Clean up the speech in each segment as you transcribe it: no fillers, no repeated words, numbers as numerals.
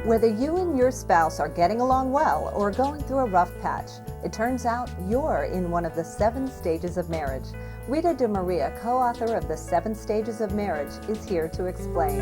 Whether you and your spouse are getting along well or going through a rough patch, it turns out you're in one of the 7 stages of marriage. Rita DeMaria, co-author of The 7 Stages of Marriage, is here to explain.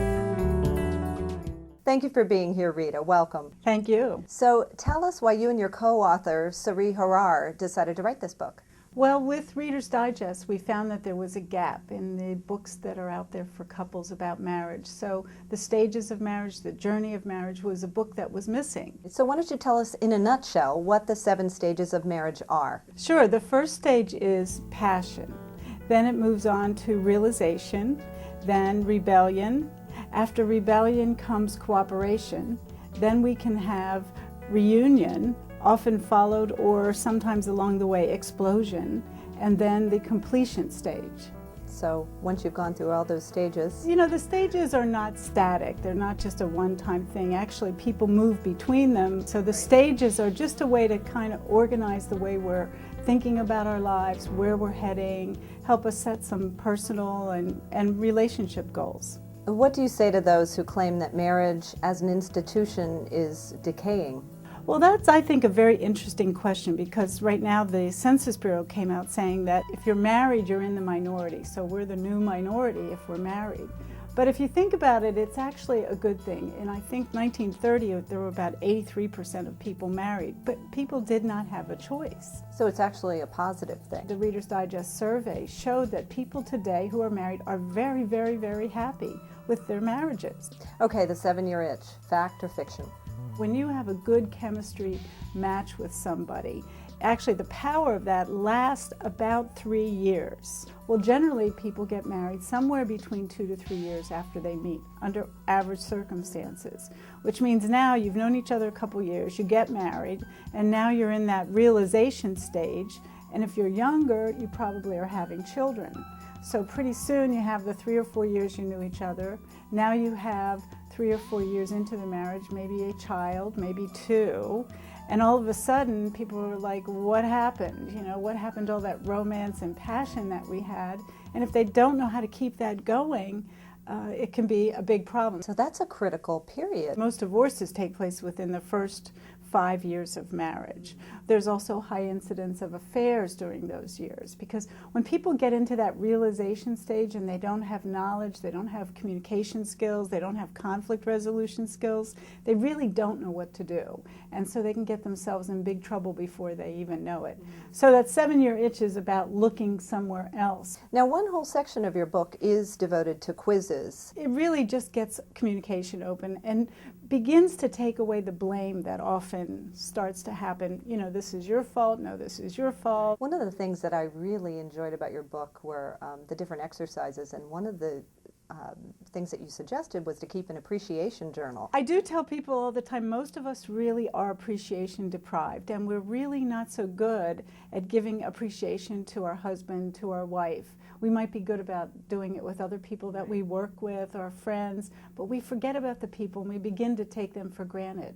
Thank you for being here, Rita. Welcome. Thank you. So tell us why you and your co-author, Sari Harar, decided to write this book. Well, with Reader's Digest, we found that there was a gap in the books that are out there for couples about marriage. So The Stages of Marriage, The Journey of Marriage was a book that was missing. So why don't you tell us in a nutshell what the 7 stages of marriage are? Sure. The first stage is passion. Then it moves on to realization, then rebellion. After rebellion comes cooperation. Then we can have reunion, often followed or sometimes along the way explosion, and then the completion stage. So once you've gone through all those stages... You know, the stages are not static. They're not just a one-time thing. Actually, people move between them. So the stages are just a way to kind of organize the way we're thinking about our lives, where we're heading, help us set some personal and relationship goals. What do you say to those who claim that marriage as an institution is decaying? Well, that's, I think, a very interesting question, because right now the Census Bureau came out saying that if you're married, you're in the minority. So we're the new minority if we're married. But if you think about it, it's actually a good thing. And I think 1930, there were about 83% of people married, but people did not have a choice. So it's actually a positive thing. The Reader's Digest survey showed that people today who are married are very, very, very happy with their marriages. Okay, the 7-year itch, fact or fiction? When you have a good chemistry match with somebody, actually the power of that lasts about 3 years. Well, generally people get married somewhere between 2 to 3 years after they meet, under average circumstances, which means now you've known each other a couple years, you get married, and now you're in that realization stage, and if you're younger, you probably are having children. So pretty soon you have the 3 or 4 years you knew each other. Now you have 3 or 4 years into the marriage, maybe a child, maybe 2, and all of a sudden people are like, what happened? You know, what happened to all that romance and passion that we had? And if they don't know how to keep that going, it can be a big problem. So that's a critical period. Most divorces take place within the first 5 years of marriage. There's also high incidence of affairs during those years, because when people get into that realization stage and they don't have knowledge, they don't have communication skills, they don't have conflict resolution skills, they really don't know what to do. And so they can get themselves in big trouble before they even know it. So that 7-year itch is about looking somewhere else. Now, one whole section of your book is devoted to quizzes. It really just gets communication open and begins to take away the blame that often starts to happen. You know, this is your fault, no, this is your fault. One of the things that I really enjoyed about your book were the different exercises, and one of the things that you suggested was to keep an appreciation journal. I do tell people all the time, most of us really are appreciation deprived, and we're really not so good at giving appreciation to our husband, to our wife. We might be good about doing it with other people that we work with, our friends, but we forget about the people and we begin to take them for granted.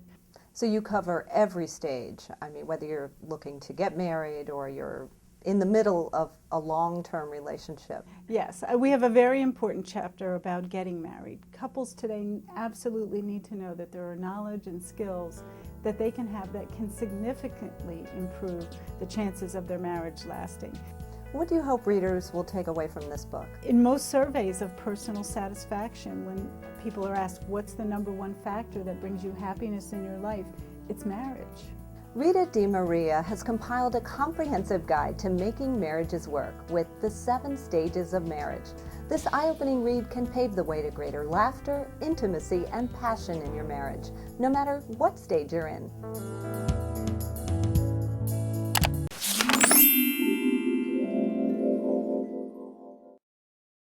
So you cover every stage. I mean, whether you're looking to get married or you're in the middle of a long-term relationship. Yes, we have a very important chapter about getting married. Couples today absolutely need to know that there are knowledge and skills that they can have that can significantly improve the chances of their marriage lasting. What do you hope readers will take away from this book? In most surveys of personal satisfaction, when people are asked what's the #1 factor that brings you happiness in your life, it's marriage. Rita DeMaria has compiled a comprehensive guide to making marriages work with the 7 stages of marriage. This eye-opening read can pave the way to greater laughter, intimacy, and passion in your marriage, no matter what stage you're in.